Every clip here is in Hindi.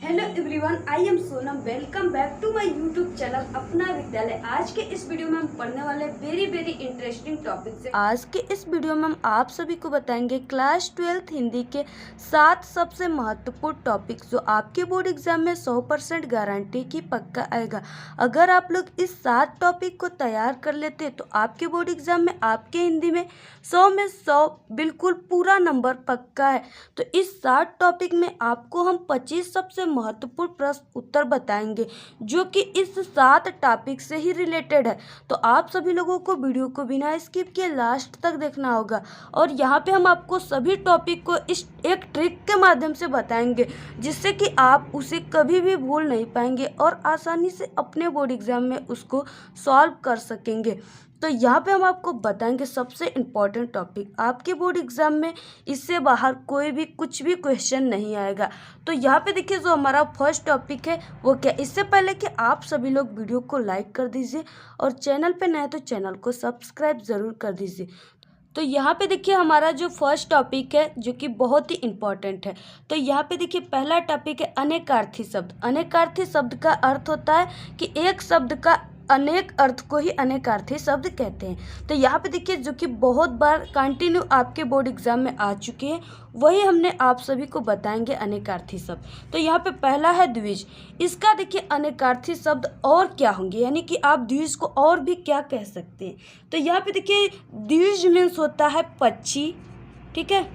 Hello everyone, I am Sonam. Welcome back to my YouTube channel Apna Vidyalaya. आज के इस वीडियो में हम पढ़ने वाले वेरी इंटरेस्टिंग टॉपिक से। आज के इस वीडियो में हम आप सभी को बताएंगे क्लास 12 हिंदी के 7 सबसे महत्वपूर्ण टॉपिक जो आपके बोर्ड एग्जाम में 100% गारंटी की पक्का आएगा। अगर आप लोग इस 7 टॉपिक को तैयार कर लेते तो आपके बोर्ड एग्जाम में आपके हिंदी में 100 में 100 बिल्कुल पूरा नंबर पक्का है। तो इस 7 टॉपिक में आपको हम 25 सबसे महत्वपूर्ण प्रश्न उत्तर बताएंगे जो कि इस 7 टॉपिक से ही रिलेटेड है। तो आप सभी लोगों को वीडियो को बिना स्किप किए लास्ट तक देखना होगा। और यहाँ पे हम आपको सभी टॉपिक को इस एक ट्रिक के माध्यम से बताएंगे जिससे कि आप उसे कभी भी भूल नहीं पाएंगे और आसानी से अपने बोर्ड एग्जाम में उसको सॉल्व कर सकेंगे। तो यहाँ पे हम आपको बताएंगे सबसे इम्पॉर्टेंट टॉपिक आपके बोर्ड एग्जाम में, इससे बाहर कोई भी कुछ भी क्वेश्चन नहीं आएगा। तो यहाँ पे देखिए जो हमारा फर्स्ट टॉपिक है वो क्या। इससे पहले कि आप सभी लोग वीडियो को लाइक कर दीजिए और चैनल पे नए तो चैनल को सब्सक्राइब ज़रूर कर दीजिए। तो यहाँ पे देखिए हमारा जो फर्स्ट टॉपिक है जो कि बहुत ही इम्पॉर्टेंट है। तो यहाँ पे देखिए पहला टॉपिक है अनेकार्थी शब्द। अनेकार्थी शब्द का अर्थ होता है कि एक शब्द का अनेक अर्थ को ही अनेकार्थी शब्द कहते हैं। तो यहाँ पे देखिए जो कि बहुत बार कंटिन्यू आपके बोर्ड एग्जाम में आ चुके हैं वही हमने आप सभी को बताएंगे अनेकार्थी शब्द। तो यहाँ पे पहला है द्विज। इसका देखिए अनेकार्थी शब्द और क्या होंगे, यानी कि आप द्विज को और भी क्या कह सकते हैं। तो यहाँ पे देखिए द्विज मीन्स होता है पक्षी, ठीक है।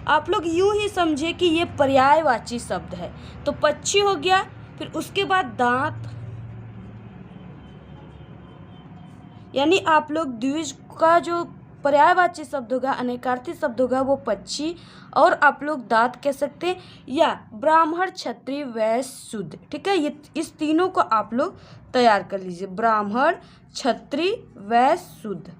आप लोग यूं ही समझे कि ये पर्यायवाची शब्द है। तो पक्षी हो गया, फिर उसके बाद दांत, यानी आप लोग द्विज का जो पर्यायवाची शब्द होगा अनेकार्थी शब्द होगा वो पक्षी, और आप लोग दांत कह सकते हैं, या ब्राह्मण क्षत्रिय वैश्य शूद्र, ठीक है। ये इस तीनों को आप लोग तैयार कर लीजिए, ब्राह्मण क्षत्रिय वैश्य शूद्र।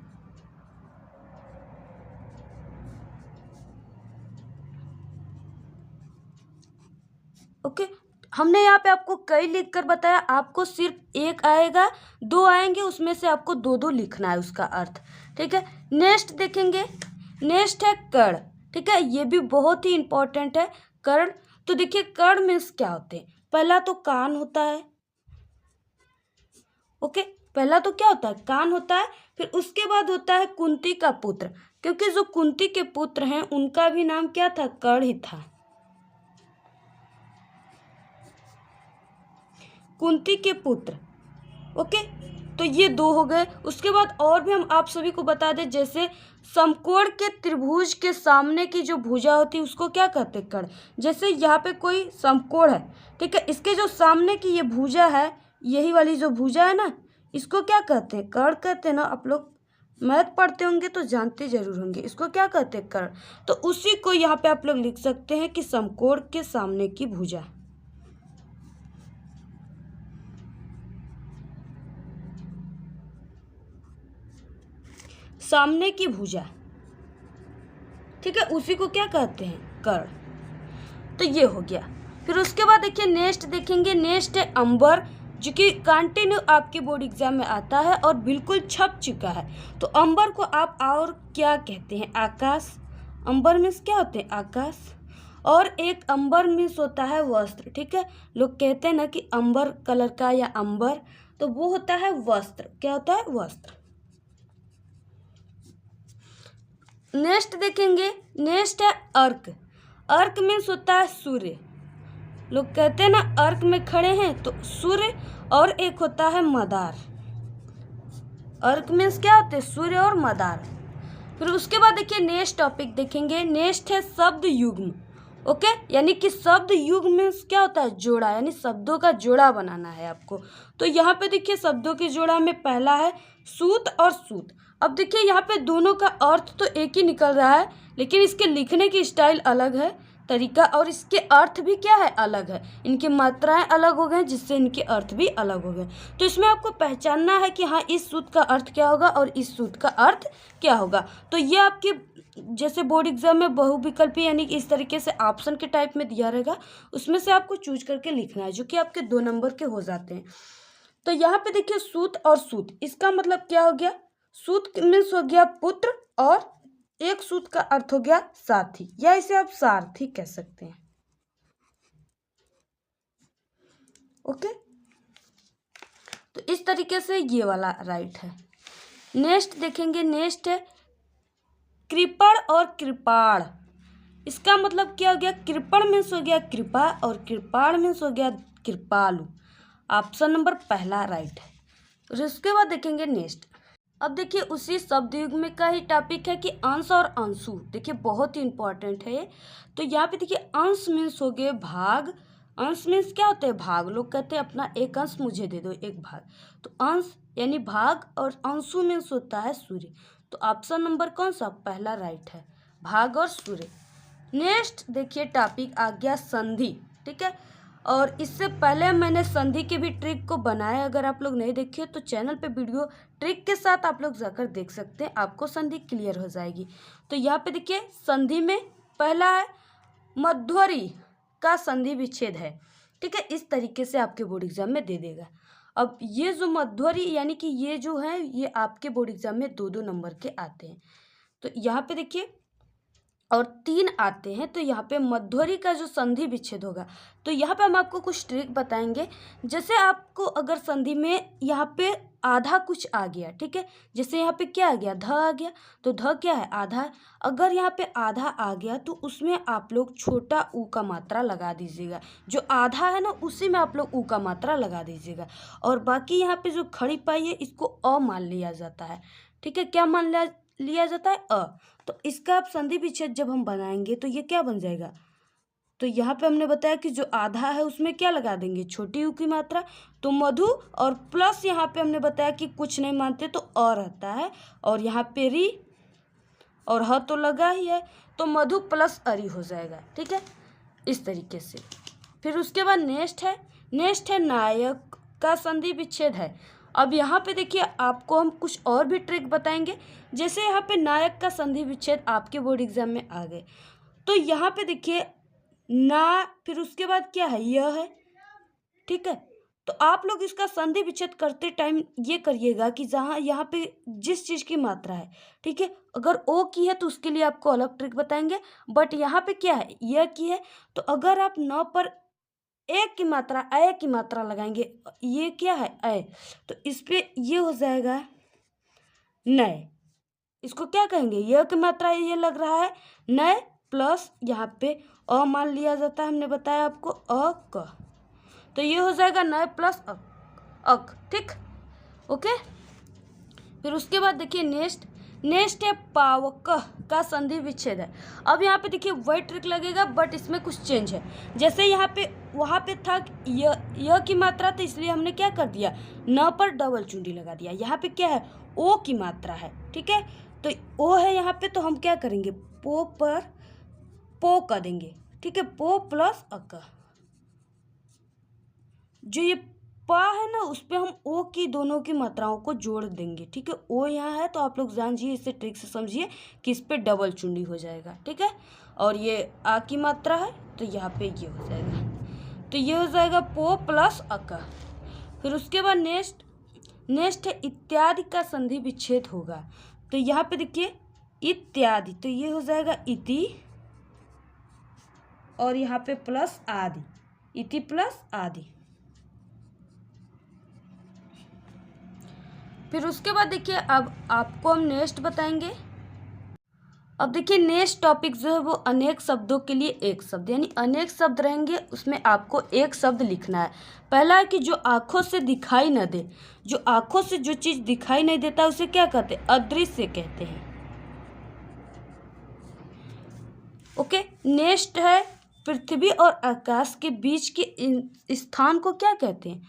ओके, हमने यहाँ पे आपको कई लिख कर बताया, आपको सिर्फ एक आएगा, 2 आएंगे, उसमें से आपको 2 लिखना है उसका अर्थ, ठीक है। नेक्स्ट देखेंगे, नेक्स्ट है कर्ण, ठीक है। ये भी बहुत ही इंपॉर्टेंट है कर्ण। तो देखिए कर्ण मीन्स क्या होते हैं। पहला तो कान होता है, ओके, पहला तो क्या होता है, कान होता है। फिर उसके बाद होता है कुंती का पुत्र, क्योंकि जो कुंती के पुत्र हैं उनका भी नाम क्या था, कर्ण ही था, कुंती के पुत्र। ओके, तो ये 2 हो गए। उसके बाद और भी हम आप सभी को बता दें, जैसे समकोण के त्रिभुज के सामने की जो भुजा होती है उसको क्या कहते हैं, कर्ण। जैसे यहाँ पे कोई समकोण है, ठीक है, इसके जो सामने की ये भुजा है, यही वाली जो भुजा है ना, इसको क्या कहते हैं, कर्ण कहते हैं ना। आप लोग मैथ पढ़ते होंगे तो जानते जरूर होंगे, इसको क्या कहते हैं, कर्ण। तो उसी को यहाँ पे आप लोग लिख सकते हैं कि समकोण के सामने की भुजा, सामने की भुजा, ठीक है, उसी को क्या कहते हैं, कर्ण। तो ये हो गया। फिर उसके बाद देखिए नेक्स्ट देखेंगे, नेक्स्ट है अंबर, जो कि कंटिन्यू आपके बोर्ड एग्जाम में आता है और बिल्कुल छप चुका है। तो अंबर को आप और क्या कहते हैं, आकाश। अंबर मीन्स क्या होते हैं, आकाश। और एक अंबर मीन्स होता है वस्त्र, ठीक है। लोग कहते हैं ना कि अंबर कलर का या अंबर, तो वो होता है वस्त्र। क्या होता है, वस्त्र। नेक्स्ट देखेंगे, नेक्स्ट है अर्क। अर्क मीन्स होता है सूर्य। लोग कहते हैं ना अर्क में खड़े हैं, तो सूर्य। और एक होता है मदार। अर्क मीन्स क्या होते हैं, सूर्य और मदार। फिर उसके बाद देखिए नेक्स्ट टॉपिक देखेंगे, नेक्स्ट है शब्द युग्म। ओके, यानी कि शब्द युग्म मीन्स क्या होता है, जोड़ा, यानी शब्दों का जोड़ा बनाना है आपको। तो यहाँ पे देखिए शब्दों के जोड़ा में पहला है सूत और सूत। अब देखिए यहाँ पे दोनों का अर्थ तो एक ही निकल रहा है, लेकिन इसके लिखने की स्टाइल अलग है, तरीका, और इसके अर्थ भी क्या है, अलग है। इनकी मात्राएं अलग हो गए जिससे इनके अर्थ भी अलग हो गए। तो इसमें आपको पहचानना है कि हाँ इस सूत का अर्थ क्या होगा और इस सूत का अर्थ क्या होगा। तो ये आपके जैसे बोर्ड एग्जाम में बहुविकल्पी यानी कि इस तरीके से ऑप्शन के टाइप में दिया रहेगा, उसमें से आपको चूज करके लिखना है, जो कि आपके 2 नंबर के हो जाते हैं। तो यहाँ पे देखिए सूत और सूत, इसका मतलब क्या हो गया, सूत मीन्स हो गया पुत्र, और एक सूत का अर्थ हो गया साथी, या इसे आप सारथी कह सकते हैं। ओके, तो इस तरीके से ये वाला राइट है। नेक्स्ट देखेंगे, नेक्स्ट है कृपण और कृपाण। इसका मतलब क्या हो गया? कृपण मीन्स हो गया कृपा और कृपाण मीन्स हो गया कृपालु। ऑप्शन नंबर पहला राइट है। और उसके बाद देखेंगे नेक्स्ट। अब देखिए उसी शब्द युग में का ही टॉपिक है कि अंश और अंशु। देखिए बहुत ही इंपॉर्टेंट है ये। तो यहाँ पे देखिए अंश मीन्स हो गए भाग। अंश मीन्स क्या होते हैं? भाग। लोग कहते हैं अपना एक अंश मुझे दे दो, एक भाग। तो अंश यानी भाग और अंशु मीन्स होता है सूर्य। तो ऑप्शन नंबर कौन सा? पहला राइट है, भाग और सूर्य। नेक्स्ट देखिए टॉपिक आ गया संधि। ठीक है, और इससे पहले मैंने संधि के भी ट्रिक को बनाया। अगर आप लोग नहीं देखे तो चैनल पे वीडियो ट्रिक के साथ आप लोग जाकर देख सकते हैं, आपको संधि क्लियर हो जाएगी। तो यहाँ पे देखिए संधि में पहला है मध्वरी का संधि विच्छेद है। ठीक है, इस तरीके से आपके बोर्ड एग्जाम में दे देगा। अब ये जो मध्वरी यानी कि ये जो है ये आपके बोर्ड एग्जाम में 2-2 नंबर के आते हैं। तो यहाँ पे देखिए और 3 आते हैं। तो यहाँ पे मध्वरी का जो संधि विच्छेद होगा, तो यहाँ पे हम आपको कुछ ट्रिक बताएंगे। जैसे आपको अगर संधि में यहाँ पे आधा कुछ आ गया, ठीक है, जैसे यहाँ पे क्या आ गया? ध आ गया। तो ध क्या है? आधा। अगर यहाँ पे आधा आ गया तो उसमें आप लोग छोटा ऊ का मात्रा लगा दीजिएगा। जो आधा है ना उसी में आप लोग ऊ का मात्रा लगा दीजिएगा। और बाकी यहाँ पे जो खड़ी पाई है इसको अ मान लिया जाता है। ठीक है, क्या मान लिया जाता है? अ। तो इसका आप संधि विच्छेद जब हम बनाएंगे तो ये क्या बन जाएगा? तो यहाँ पे हमने बताया कि जो आधा है उसमें क्या लगा देंगे? छोटी ऊ की मात्रा। तो मधु और प्लस यहाँ पे हमने बताया कि कुछ नहीं मानते तो अ रहता है। और यहाँ पे री और ह तो लगा ही है, तो मधु प्लस अरी हो जाएगा। ठीक है, इस तरीके से। फिर उसके बाद नेक्स्ट है नायक का संधि विच्छेद है। अब यहाँ पे देखिए आपको हम कुछ और भी ट्रिक बताएंगे। जैसे यहाँ पे नायक का संधि विच्छेद आपके बोर्ड एग्जाम में आ गए, तो यहाँ पे देखिए ना, फिर उसके बाद क्या है? यह है। ठीक है, तो आप लोग इसका संधि विच्छेद करते टाइम ये करिएगा कि जहाँ यहाँ पे जिस चीज़ की मात्रा है, ठीक है, अगर ओ की है तो उसके लिए आपको अलग ट्रिक बताएंगे। बट यहाँ पे क्या है? यह की है। तो अगर आप न पर एक की मात्रा अय की मात्रा लगाएंगे, ये क्या है? अय। तो इस पे ये हो जाएगा नय। इसको क्या कहेंगे? यह की मात्रा ये लग रहा है नय प्लस यहाँ पे अ मान लिया जाता है, हमने बताया आपको अ क। तो ये हो जाएगा नय प्लस अक। ठीक, ओके। फिर उसके बाद देखिए नेक्स्ट है पावक का संधि विच्छेद है। अब यहाँ पे देखिए वही ट्रिक लगेगा बट इसमें कुछ चेंज है। जैसे यहाँ पे वहाँ पे था य की मात्रा, तो इसलिए हमने क्या कर दिया? न पर डबल चुंडी लगा दिया। यहाँ पे क्या है? ओ की मात्रा है। ठीक है, तो ओ है यहाँ पे, तो हम क्या करेंगे? पो पर पो कर देंगे। ठीक है, पो प्लस अक। जो ये पा है ना उस पे हम ओ की दोनों की मात्राओं को जोड़ देंगे। ठीक है, ओ यहाँ है तो आप लोग जानिए, इसे ट्रिक से समझिए कि इस पे डबल चुंडी हो जाएगा। ठीक है, और ये आ की मात्रा है तो यहाँ पे ये हो जाएगा। तो ये हो जाएगा पो प्लस अका। फिर उसके बाद नेक्स्ट है इत्यादि का संधि विच्छेद होगा। तो यहाँ पे देखिए इत्यादि, तो ये हो जाएगा इति और यहाँ पे प्लस आदि, इति प्लस आदि। फिर उसके बाद देखिए अब आपको हम नेक्स्ट बताएंगे। अब देखिए नेक्स्ट टॉपिक जो है वो अनेक शब्दों के लिए एक शब्द, यानी अनेक शब्द रहेंगे, उसमें आपको एक शब्द लिखना है। पहला है कि जो आँखों से दिखाई न दे। जो आँखों से जो चीज़ दिखाई नहीं देता उसे क्या कहते हैं? अदृश्य कहते हैं। ओके, नेक्स्ट है पृथ्वी और आकाश के बीच के स्थान को क्या कहते हैं?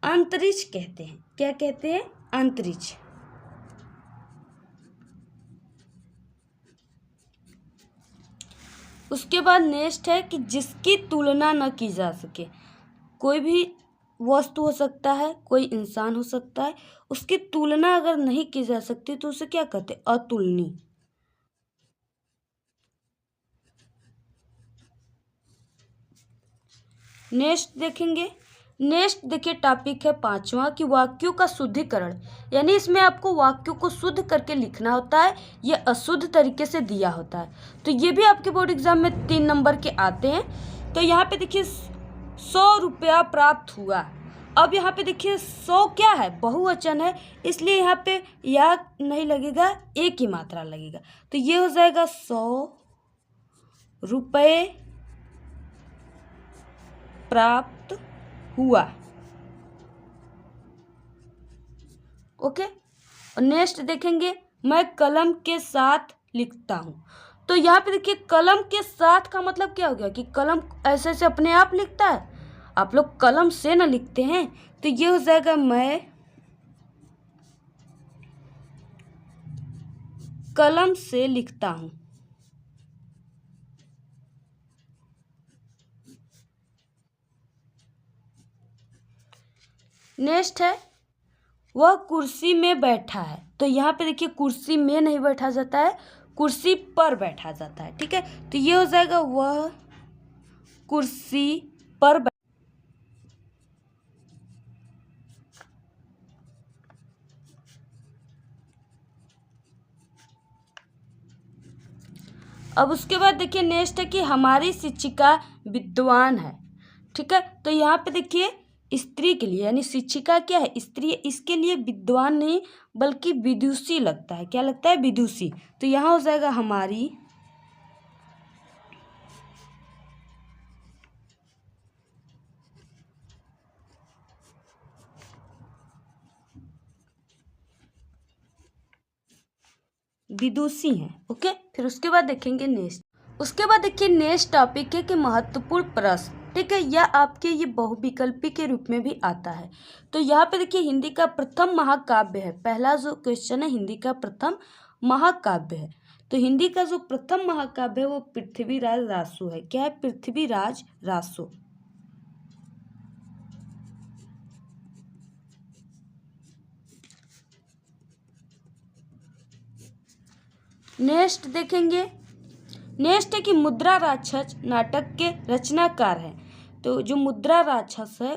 अंतरिक्ष कहते हैं। क्या कहते हैं? अंतरिक्ष। उसके बाद नेक्स्ट है कि जिसकी तुलना न की जा सके। कोई भी वस्तु हो सकता है, कोई इंसान हो सकता है, उसकी तुलना अगर नहीं की जा सकती तो उसे क्या कहते हैं? अतुलनीय। नेक्स्ट देखिए टॉपिक है 5वां कि वाक्यों का शुद्धिकरण, यानी इसमें आपको वाक्यों को शुद्ध करके लिखना होता है। ये अशुद्ध तरीके से दिया होता है, तो ये भी आपके बोर्ड एग्जाम में 3 नंबर के आते हैं। तो यहाँ पे देखिए 100 रुपया प्राप्त हुआ। अब यहाँ पे देखिए 100 क्या है, बहुवचन है, इसलिए यहाँ पे या नहीं लगेगा, एक ही मात्रा लगेगा। तो ये हो जाएगा 100 रुपये प्राप्त हुआ। ओके, और नेक्स्ट देखेंगे, मैं कलम के साथ लिखता हूँ। तो यहाँ पे देखिए कलम के साथ का मतलब क्या हो गया कि कलम ऐसे से अपने आप लिखता है, आप लोग कलम से ना लिखते हैं। तो ये हो जाएगा मैं कलम से लिखता हूँ। नेक्स्ट है, वह कुर्सी में बैठा है। तो यहाँ पे देखिए कुर्सी में नहीं बैठा जाता है, कुर्सी पर बैठा जाता है। ठीक है, तो ये हो जाएगा वह कुर्सी पर अब उसके बाद देखिए नेक्स्ट है कि हमारी शिक्षिका विद्वान है। ठीक है, तो यहाँ पे देखिए स्त्री के लिए, यानी शिक्षिका क्या है, स्त्री, इसके लिए विद्वान नहीं बल्कि विदुषी लगता है। क्या लगता है, विदुषी। तो यहाँ हो जाएगा हमारी विदुषी हैं। ओके, फिर उसके बाद देखेंगे नेक्स्ट। उसके बाद देखिए नेक्स्ट टॉपिक है कि महत्वपूर्ण प्रश्न। ठीक है, यह आपके ये बहुविकल्पी के रूप में भी आता है। तो यहाँ पे देखिए हिंदी का प्रथम महाकाव्य है, पहला जो क्वेश्चन है हिंदी का प्रथम महाकाव्य है। तो हिंदी का जो प्रथम महाकाव्य है वो पृथ्वीराज रासो है। क्या है, पृथ्वीराज रासो। नेक्स्ट देखेंगे, नेक्स्ट है कि मुद्रा राक्षस नाटक के रचनाकार हैं। तो जो मुद्रा राक्षस है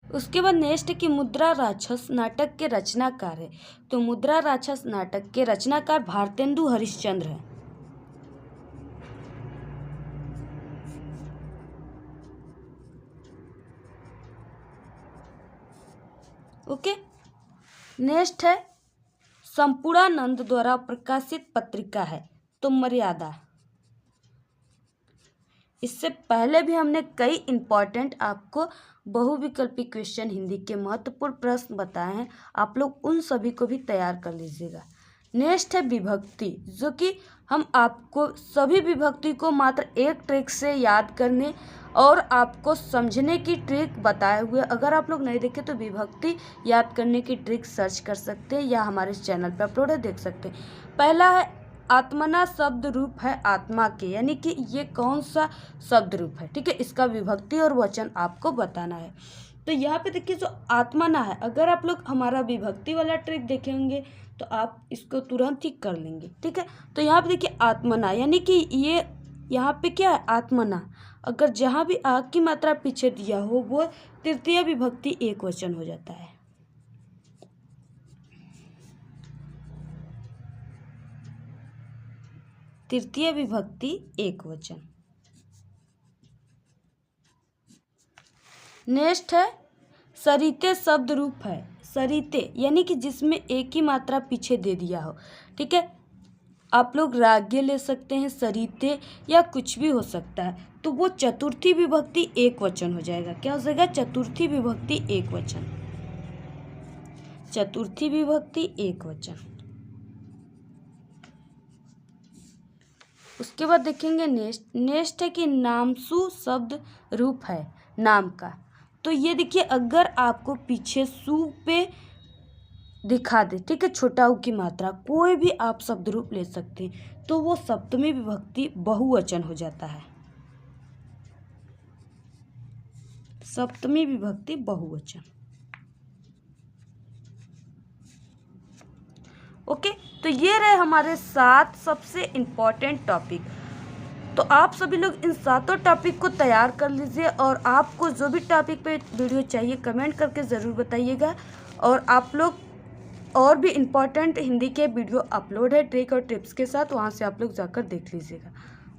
उसके बाद नेक्स्ट है कि मुद्रा राक्षस नाटक के रचनाकार है। तो मुद्रा राक्षस नाटक के रचनाकार भारतेंदु हरिश्चंद्र हैं। ओके, नेक्स्ट है संपूर्णानंद द्वारा प्रकाशित पत्रिका है। तो मर्यादा। इससे पहले भी हमने कई इंपॉर्टेंट आपको बहुविकल्पी क्वेश्चन हिंदी के महत्वपूर्ण प्रश्न बताए हैं, आप लोग उन सभी को भी तैयार कर लीजिएगा। नेक्स्ट है विभक्ति, जो कि हम आपको सभी विभक्ति को मात्र एक ट्रिक से याद करने और आपको समझने की ट्रिक बताए हुए। अगर आप लोग नहीं देखे तो विभक्ति याद करने की ट्रिक सर्च कर सकते हैं या हमारे चैनल पर अपलोड है, देख सकते हैं। पहला है आत्मना शब्द रूप है आत्मा के, यानी कि ये कौन सा शब्द रूप है। ठीक है, इसका विभक्ति और वचन आपको बताना है। तो यहाँ पे देखिए जो आत्मना है, अगर आप लोग हमारा विभक्ति वाला ट्रिक देखेंगे तो आप इसको तुरंत ही कर लेंगे। ठीक है, तो यहाँ पे देखिए आत्मना, यानी कि ये यहाँ पे क्या है, आत्मना। अगर जहाँ भी आ की मात्रा पीछे दिया हो वो तृतीय विभक्ति एक वचन हो जाता है। तृतीय विभक्ति एक वचन। नेक्स्ट है सरिते शब्द रूप है। सरिते यानी कि जिसमें एक ही मात्रा पीछे दे दिया हो। ठीक है, आप लोग राग्य ले सकते हैं, सरिते या कुछ भी हो सकता है। तो वो चतुर्थी विभक्ति एक वचन हो जाएगा। क्या हो जाएगा, चतुर्थी विभक्ति एक वचन। चतुर्थी विभक्ति एक वचन। उसके बाद देखेंगे नेक्स्ट है कि नामसु शब्द रूप है नाम का। तो ये देखिए अगर आपको पीछे सु पे दिखा दे, ठीक है, छोटा उ की मात्रा, कोई भी आप शब्द रूप ले सकते हैं, तो वो सप्तमी विभक्ति बहुवचन हो जाता है। सप्तमी विभक्ति बहुवचन। ओके, तो ये रहे हमारे 7 सबसे इम्पॉर्टेंट टॉपिक। तो आप सभी लोग इन 7 टॉपिक को तैयार कर लीजिए और आपको जो भी टॉपिक पे वीडियो चाहिए कमेंट करके ज़रूर बताइएगा। और आप लोग और भी इम्पॉर्टेंट हिंदी के वीडियो अपलोड है ट्रिक और टिप्स के साथ, वहाँ से आप लोग जाकर देख लीजिएगा।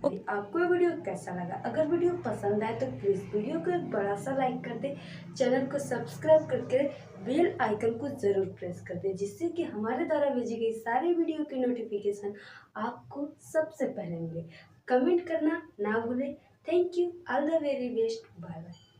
आपको ये वीडियो कैसा लगा? अगर वीडियो पसंद आए तो प्लीज़ वीडियो को एक बड़ा सा लाइक कर दे, चैनल को सब्सक्राइब करके बेल आइकन को ज़रूर प्रेस कर दे, जिससे कि हमारे द्वारा भेजी गई सारी वीडियो की नोटिफिकेशन आपको सबसे पहले मिले। कमेंट करना ना भूलें। Thank you, all the very best, bye bye.